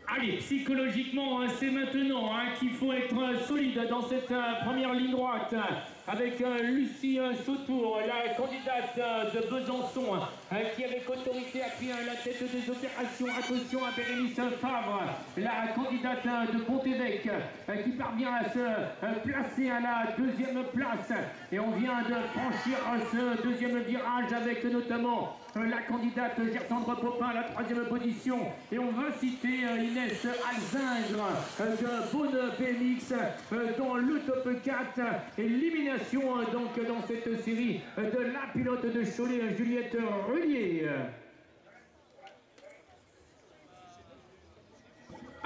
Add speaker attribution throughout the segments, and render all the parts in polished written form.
Speaker 1: Allez, psychologiquement, hein, c'est maintenant hein, qu'il faut être solide dans cette première ligne droite. Avec Lucie Sautour, la candidate de Besançon, qui avec autorité a pris la tête des opérations. Attention à Bérénice Favre, la candidate de Pont-Évêque, qui parvient à se placer à la deuxième place. Et on vient de franchir ce deuxième virage avec notamment la candidate Gersandre Popin à la troisième position. Et on va citer Inès Alzingre de Beaune BMX dans le top 4. Élimination donc dans cette série de la pilote de Cholet, Juliette Relier.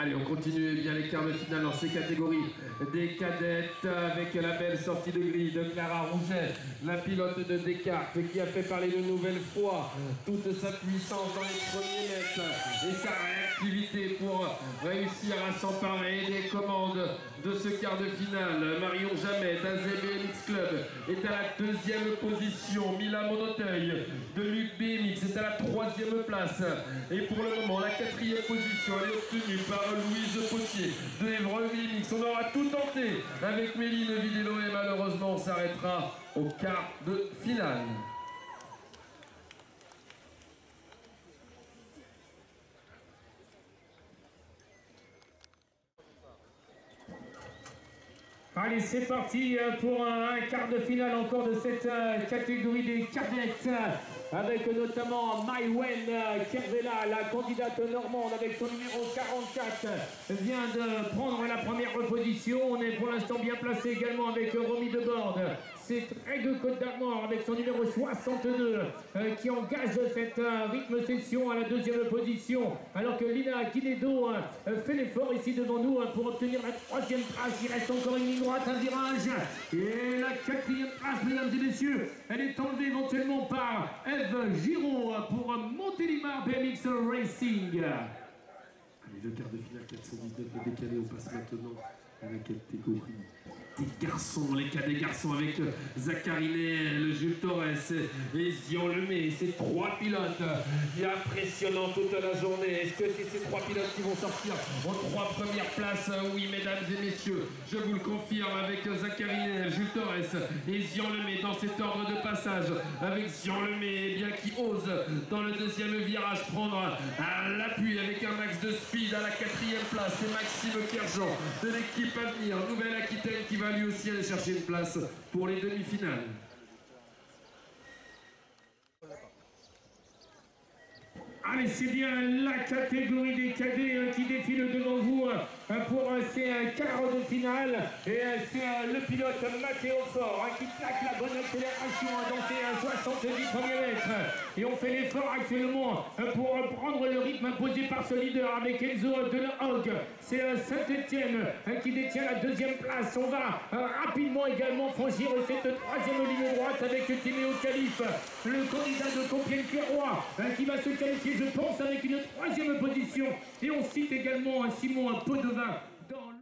Speaker 2: Allez, on continue bien les quarts de finale dans ces catégories des cadettes avec la belle sortie de grille de Clara Rouget, la pilote de Descartes qui a fait parler une nouvelle fois toute sa puissance dans les premiers mètres et sa réactivité pour réussir à s'emparer des commandes de ce quart de finale. Marion Jamet d'AZBMX Club est à la deuxième position. Mila Monoteuil de Luc BMX est à la troisième place. Et pour le moment, la quatrième position elle est obtenue par Louise Potier de Évreux BMX. On aura tout tenté avec Méline Vidélo et malheureusement on s'arrêtera au quart de finale.
Speaker 1: Allez, c'est parti pour un quart de finale encore de cette catégorie des cadettes, avec notamment Maïwen Kervela, la candidate normande avec son numéro 44, vient de prendre la première position. On est pour l'instant bien placé également avec Romy Deborde. C'est Greg Côte d'Armor avec son numéro 62 qui engage cette rythme session à la deuxième position, alors que Lina Guinedo fait l'effort ici devant nous pour obtenir la troisième place. Il reste encore une ligne droite, un virage, et la quatrième place, mesdames et messieurs, elle est enlevée éventuellement par Eve Giraud pour Montélimar BMX Racing.
Speaker 2: Allez, le quart de finale 419 est décalé. On passe maintenant à la catégorie des garçons, les cadets garçons avec Zachary Nel, Jules Torres et Zion Lemay. Ces trois pilotes impressionnants toute la journée. Est-ce que c'est ces trois pilotes qui vont sortir en trois premières places? Oui, mesdames et messieurs, je vous le confirme avec Zachary Nel, Jules Torres et Zion Lemay dans cet ordre de passage. Avec Zion Lemay, bien qui ose dans le deuxième virage prendre à l'appui avec un max de speed à la quatrième place. C'est Maxime Kerjean de l'équipe Avenir Nouvelle-Aquitaine qui va lui aussi aller chercher une place pour les demi-finales.
Speaker 1: Allez, c'est bien la catégorie des cadets qui défile devant vous pour ces quarts de finale. Et c'est le pilote Mathéo Fort qui plaque la bonne accélération dans ses 70 premiers mètres. Et on fait l'effort actuellement pour prendre le rythme imposé par ce leader avec Enzo Delahog. C'est Saint-Etienne qui détient la deuxième place. On va rapidement également franchir cette troisième ligne droite avec Timéo Calife, le candidat de Compiègne-Pierrois, qui va se qualifier, je pense, avec une troisième position. Et on cite également Simon Podevin dans le...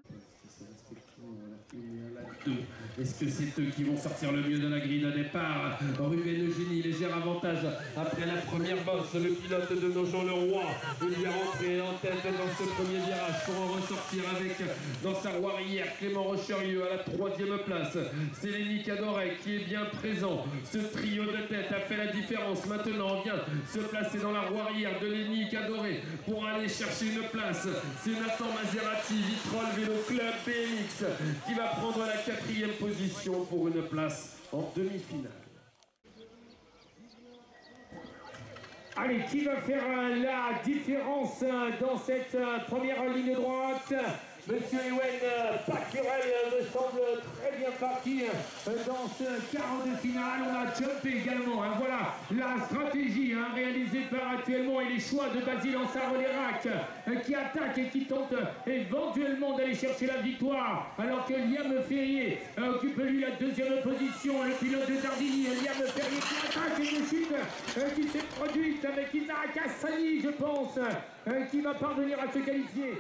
Speaker 2: Est-ce que c'est eux qui vont sortir le mieux de la grille de départ? Ruben Eugénie, léger avantage après la première bosse. Le pilote de Nogent-le-Roi, il est rentré en tête dans ce premier virage pour en ressortir avec dans sa roue arrière Clément Rocherieux à la troisième place. C'est Lenny Cadoret qui est bien présent. Ce trio de tête a fait la différence. Maintenant on vient se placer dans la roue arrière de Lenny Cadoret pour aller chercher une place. C'est Nathan Maserati, Vitrolles Vélo Club BMX qui va prendre la quatrième position pour une place en demi-finale.
Speaker 1: Allez, qui va faire la différence dans cette première ligne droite? Monsieur Ewen Pacurel me semble très bien parti dans ce quart de finale. On a jumpé également. Voilà la stratégie réalisée par actuellement et les choix de Basile Ansar-Lérac qui attaque et qui tente éventuellement d'aller chercher la victoire. Alors que Liam Ferrier occupe lui la deuxième position. Le pilote de Dardilly, Liam Ferrier qui attaque et une chute qui s'est produite avec Isaac Hassani, je pense, qui va parvenir à se qualifier.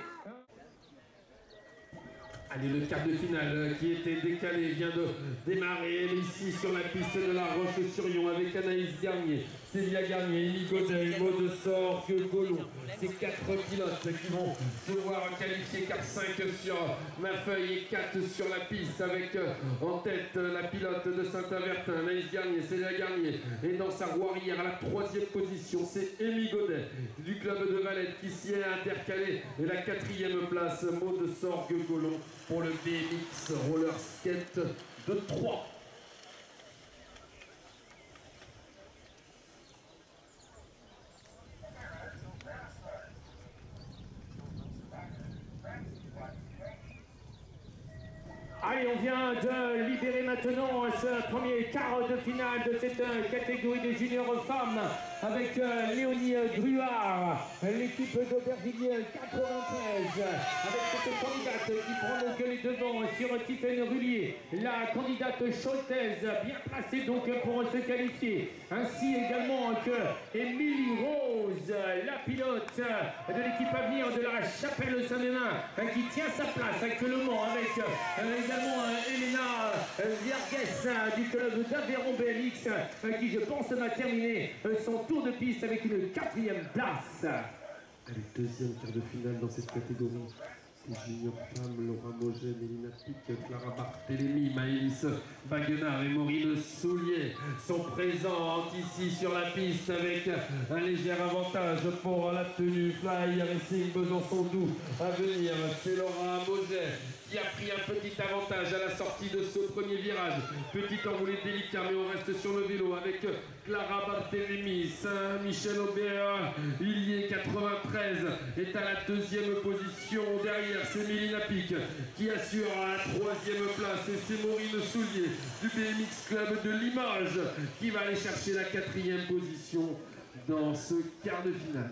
Speaker 2: Allez, le quart de finale qui était décalé vient de démarrer ici sur la piste de la Roche-sur-Yon avec Anaïs Garnier Célia Garnier, Élie Godet, Maud Sorgue, Gaulon. Ces 4 pilotes qui vont se voir qualifiés car 5 sur ma feuille et 4 sur la piste avec en tête la pilote de Saint-Avertin, Naïs Garnier, Célia Garnier. Et dans sa roue arrière à la 3e position, c'est Élie Godet du club de Valette qui s'y est intercalé. Et la 4e place, Maud Sorgue, Gaulon pour le BMX Roller Skate de 3.
Speaker 1: Allez, on vient de libérer maintenant ce premier quart de finale de cette catégorie des juniors femmes avec Léonie Gruard, l'équipe d'Aubervilliers 93, avec cette candidate qui prend donc les devants sur Tiffaine Rullier, la candidate Choltaise, bien placée donc pour se qualifier, ainsi également que Émilie Rose, la pilote de l'équipe à venir de la Chapelle-Saint-Denis, qui tient sa place actuellement avec également Elena Viergues du club d'Aveyron BMX qui je pense va terminer son tour de piste avec une 4e place.
Speaker 2: Elle est 2e quart de finale dans cette catégorie. Les juniors femmes, Laura Moget, Mélina Pic, Clara Barthélémy, Maëlys Baguenard et Maureen Soulier sont présentes ici sur la piste avec un léger avantage pour la tenue Fly Racing Besançon-Doubs à venir. C'est Laura Moget qui a pris un petit avantage à la sortie de ce premier virage. Petit enroulé délicat, mais on reste sur le vélo avec Clara Barthélémy. Saint-Michel-Aubert, Illier 93 est à la 2e position. Derrière, c'est Mélina Pic qui assure la 3e place. Et c'est Maureen Soulier du BMX Club de Limoges qui va aller chercher la 4e position dans ce quart de finale.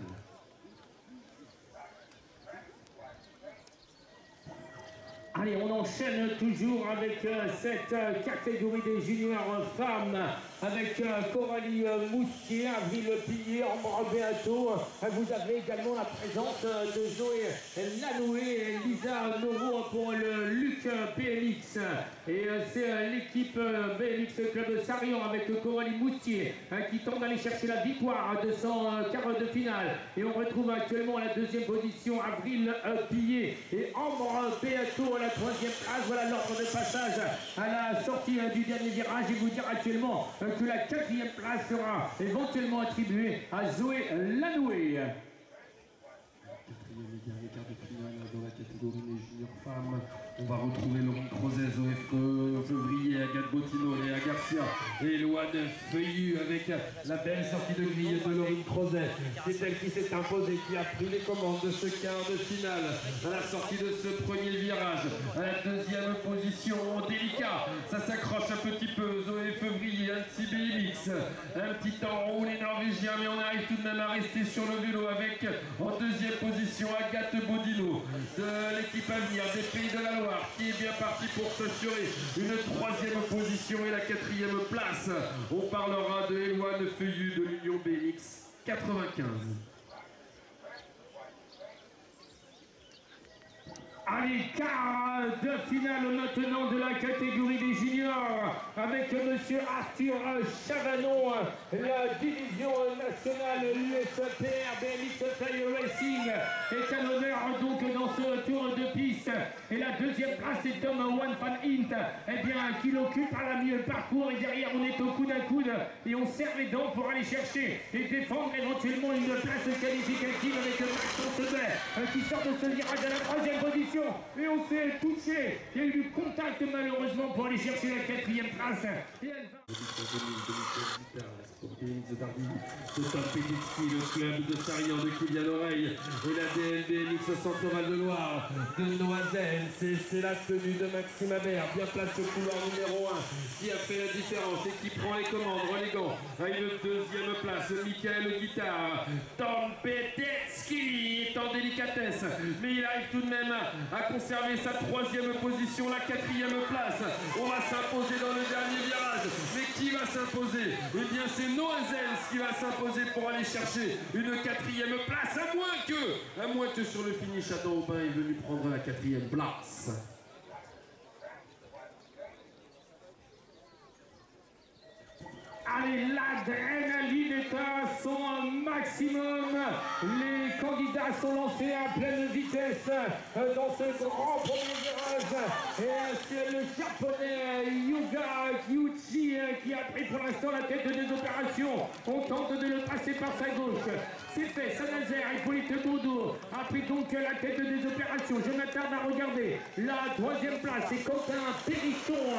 Speaker 1: Allez, on enchaîne toujours avec cette catégorie des juniors femmes avec Coralie Moustier, Avril Pillier, Ambre Beato. Vous avez également la présence de Zoé Lanoué et Lisa Novo pour le Luc BMX. Et c'est l'équipe BMX Club Sarion avec Coralie Moustier qui tente d'aller chercher la victoire de son quart de finale. Et on retrouve actuellement à la 2e position Avril Pillier et Ambre Beato à la 3e place. Voilà l'ordre de passage à la sortie du dernier virage. Et vous dire actuellement que la 4e place sera éventuellement attribuée à Zoé Lanoué.
Speaker 2: 4e et dernier quart de finale dans la catégorie des juniors femmes. On va retrouver Laurine Crozet, Zoé Fevrier, Agathe Bottino, Léa Garcia et Loane Feuillu avec la belle sortie de grille de Laurine Crozet. C'est elle qui s'est imposée, qui a pris les commandes de ce quart de finale à la sortie de ce premier virage. À la 2e position, délicat, ça s'accroche un petit peu. Zoé Fevrier, un petit BMX, un petit temps enroulé norvégien, mais on arrive tout de même à rester sur le vélo avec en 2e position Agathe Bodino de l'équipe à venir des Pays de la Loire qui est bien parti pour s'assurer une 3e position et la 4e place. On parlera de Éloane Feuillu de l'Union BMX 95.
Speaker 1: Allez, quart de finale maintenant de la catégorie des juniors avec monsieur Arthur Chavanon, la division nationale USPR BMX Fly Racing est à l'honneur donc dans ce tour de piste. Et la 2e place c'est Tom Van Int, eh bien, qui l'occupe à la milieu de parcours. Et derrière on est au coude à coude et on serre les dents pour aller chercher et défendre éventuellement une place qualificative avec Maxence Sebet qui sort de ce virage à la 3e position. Et on s'est touché. Il y a eu du contact malheureusement pour aller chercher la 4e place. Et elle va...
Speaker 2: de Tom Petitsky, le club de Sarian de Kylian Oreille et la DLBMX Centre-Val de Loire de Noiselle. C'est la tenue de Maxime Habert, bien placé au couloir numéro 1, qui a fait la différence et qui prend les commandes, relégant à une 2e place. Michael Guitare, Tom Petitsky est en délicatesse, mais il arrive tout de même à conserver sa 3e position, la 4e place. On va s'imposer dans le dernier virage, mais qui va s'imposer? Eh bien c'est Noiselle qui va s'imposer pour aller chercher une 4e place, à moins que sur le finish Adam Aubin est venu prendre la 4e place.
Speaker 1: Allez, l'adrénaline est à son maximum. Les candidats sont lancés à pleine vitesse dans ce grand premier virage. Et c'est le japonais Yuga Kyuchi qui a pris pour l'instant la tête des opérations. On tente de le passer par sa gauche. C'est fait, Saint-Nazaire, Hippolyte Bourdeau a pris donc la tête des opérations. Je m'attarde à regarder la troisième place. C'est Quentin Périsson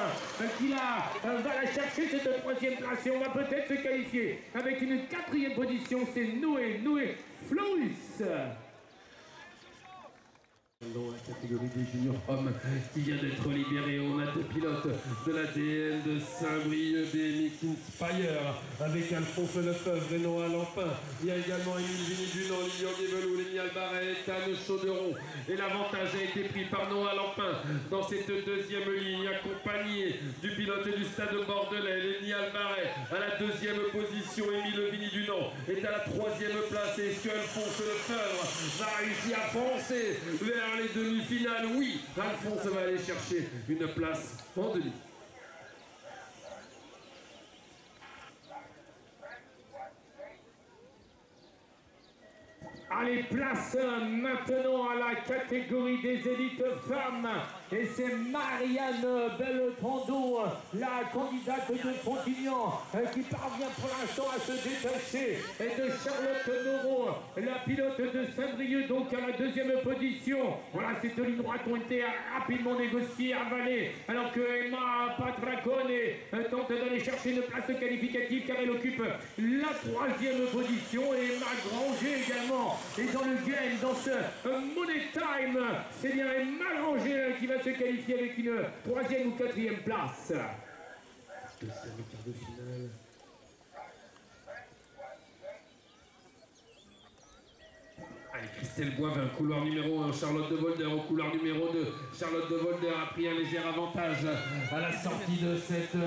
Speaker 1: qui va la chercher cette troisième place. Et on va peut-être se qualifier avec une quatrième position. C'est Noé Florus.
Speaker 2: Dans la catégorie des juniors hommes qui vient d'être libéré, on a deux pilotes de l'ADN de Saint-Brieuc, des Mix Inspire, avec Alphonse Lefebvre et Noah Lampin. Il y a également Émile Vinidunan, Lilian Guévelou, Léni Albaret et Anne Chauderon. Et l'avantage a été pris par Noah Lampin dans cette deuxième ligne, accompagné du pilote du Stade Bordelais, Léni Albaret, à la deuxième position. Émile Vinidunan est à la troisième place. Et est-ce que Alphonse Lefebvre va réussir à foncer vers les demi-finales? Oui, Alphonse va aller chercher une place en demi.
Speaker 1: Allez, place maintenant à la catégorie des élites femmes. Et c'est Marianne Bellepando, la candidate de Fontignan, qui parvient pour l'instant à se détacher. Et de Charlotte Moreau, la pilote de Saint-Brieuc, donc à la deuxième position. Voilà, ces deux lignes droites ont été rapidement négociées, avalées, alors que Emma Patracone tente d'aller chercher une place qualificative car elle occupe la troisième position. Et Emma Granger également est dans le game, dans ce Money Time. C'est bien Emma Granger qui va se qualifier avec une troisième ou quatrième place.
Speaker 2: Deuxième quart de finale. Allez, Christelle Boivin, couloir numéro 1, Charlotte de Volder au couloir numéro 2. Charlotte de Volder a pris un léger avantage à la sortie de cette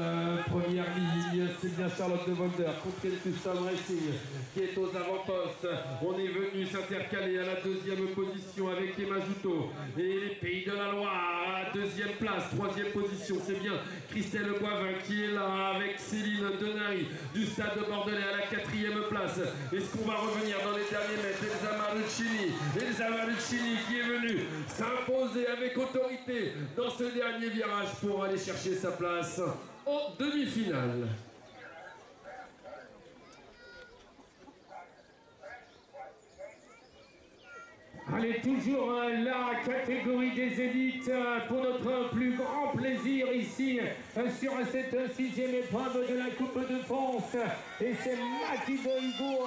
Speaker 2: première ligne. C'est bien Charlotte de Volder contre Custom Racing qui est aux avant-postes. On est venu s'intercaler à la deuxième position avec Emma Joutot et les Pays de la Loire à la deuxième place. Troisième position, c'est bien Christelle Boivin qui est là avec Céline Denary du Stade Bordelais à la quatrième place. Est-ce qu'on va revenir dans les derniers mètres? Elsa Maruccini qui est venue s'imposer avec autorité dans ce dernier virage pour aller chercher sa place en demi-finale.
Speaker 1: Allez, toujours la catégorie des élites pour notre plus grand plaisir ici sur cette sixième épreuve de la Coupe de France. Et c'est Mathilde Hugo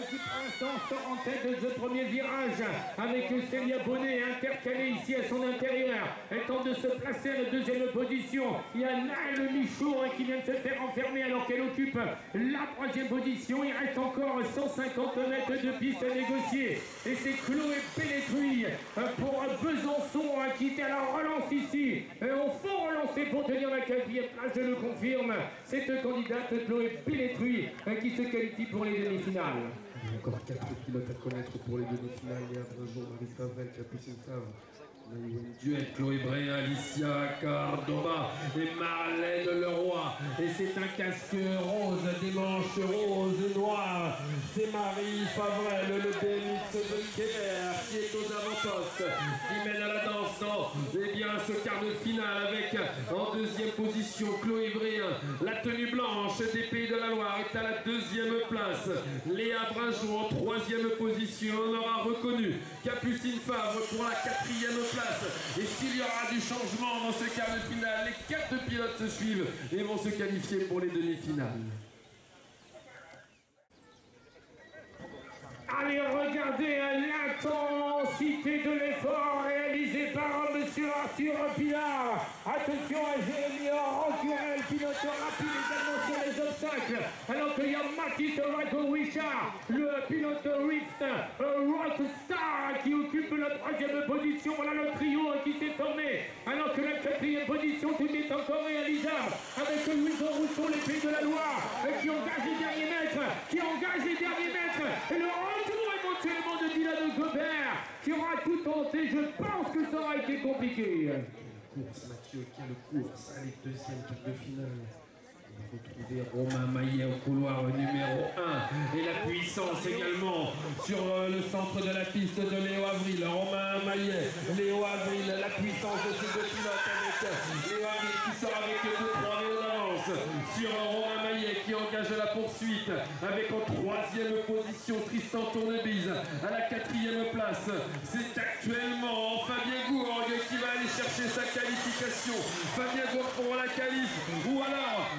Speaker 1: qui pour l'instant sort en tête de ce premier virage avec Célia Bonnet intercalée ici à son intérieur. Elle tente de se placer à la deuxième position. Il y a Naël Michaud qui vient de se faire enfermer alors qu'elle occupe la troisième position. Il reste encore 150 mètres de piste à négocier. Et c'est Chloé Pelletruy pour Besançon qui était à la relance ici. On faut relancer pour tenir la quatrième place, je le confirme. Cette candidate Chloé Pelletruy qui se qualifie pour les demi-finales.
Speaker 2: Il y a encore 4 pilotes à connaître pour les demi-finales. Il y a un jour Marie Favrel, Capucine Favre. Duel Chloé Bray, Alicia Cardova et Marlène Leroy. Et c'est un casque rose, des manches roses et noires. C'est Marie Favrel, le BMX de Québec, qui est aux avant-postes, qui mène à la danse dans ce quart de finale avec en deuxième position Chloé Bray. La tenue blanche des Pays de la Loire est à la deuxième place. Léa Brinjot en troisième position. On aura reconnu Capucine Favre pour la quatrième place. Est-ce qu'il y aura du changement dans ce quart de finale? Les 4 pilotes se suivent et vont se qualifier pour les demi-finales.
Speaker 1: Allez, regardez l'intensité de l'effort réalisé par M. Arthur Pilar. Attention à Jérémy Rancurel, pilote rapide également sur les obstacles. Alors qu'il y a Mathis Rago-Wichard, le pilote Rift Rockstar qui occupe la troisième position. Voilà le trio qui s'est formé. Alors que la quatrième position, tout est encore réalisable. Avec Louison Rousseau, les Pays de la Loire, qui engage les derniers mètres. Et le retour éventuellement de Dylan Gobert qui aura tout tenté. Je pense que ça aura été compliqué.
Speaker 2: Course, Mathieu, quelle course. Allez, deuxième quart de finale. Retrouver Romain Maillet au couloir numéro 1 et la puissance également sur le centre de la piste de Léo Avril. Romain Maillet, Léo Avril, la puissance de ces deux pilotes avec Léo Avril qui sort avec 2-3 vélos d'avance sur Romain Maillet qui engage la poursuite avec en 3e position Tristan Tournebise à la 4e place. C'est actuellement Fabien Gourgue qui va aller chercher sa qualification. Fabien Gourgue pour la qualif ou alors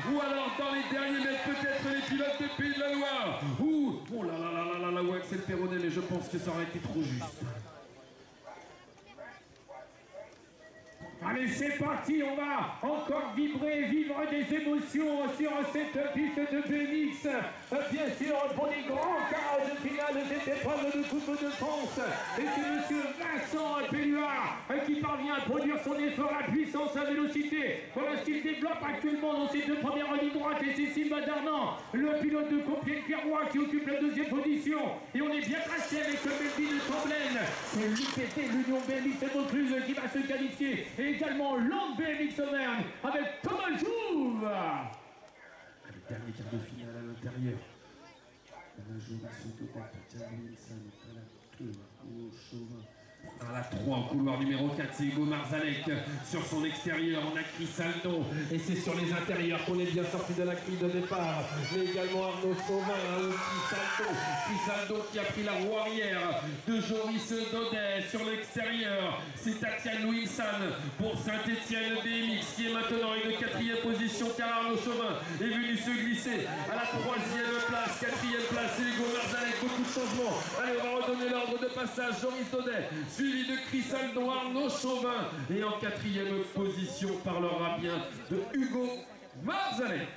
Speaker 2: dans les derniers mètres peut-être les pilotes de Pays de la Loire ou oh là là là là là ouais c'est le Perronnet mais je pense que ça aurait été trop juste.
Speaker 1: Allez, c'est parti, on va encore vivre des émotions sur cette piste de BMX. Bien sûr, pour les grands quarts de finale de cette épreuve de Coupe de France. Et c'est monsieur Vincent Pelluard qui parvient à produire son effort à puissance, à vélocité. Voilà ce qu'il développe actuellement dans ses 2 premières lignes droites. Et c'est Sylvain Darnan, le pilote de Compiègne-Pierrois, qui occupe la 2e position. Et on est bien placé avec Melvin Tremblaine. C'est l'UPT, l'Union BMX et Vaucluse, qui va se qualifier. Et également Land BMX Auvergne avec Thomas Jouve.
Speaker 2: Le dernier quart de finale à l'intérieur. La journée à la 3 en couloir numéro 4, c'est Hugo Marzalek. Sur son extérieur, on a Chris Aldo. Et c'est sur les intérieurs qu'on est bien sorti de la grille de départ. Mais également Arnaud Chauvin, Chris Aldo qui a pris la roue arrière de Joris Daudet. Sur l'extérieur, c'est Tatiana Wilson pour Saint-Etienne BMX qui est maintenant à une 4e position car Arnaud Chauvin est venu se glisser à la 3e place, 4e place, c'est Hugo Marzalek. Beaucoup de changements. Allez, on va redonner l'ordre de passage. Joris Daudet suivi de Chris Aldo, Arnaud Chauvin et en 4e position parlera bien de Hugo Marzalek.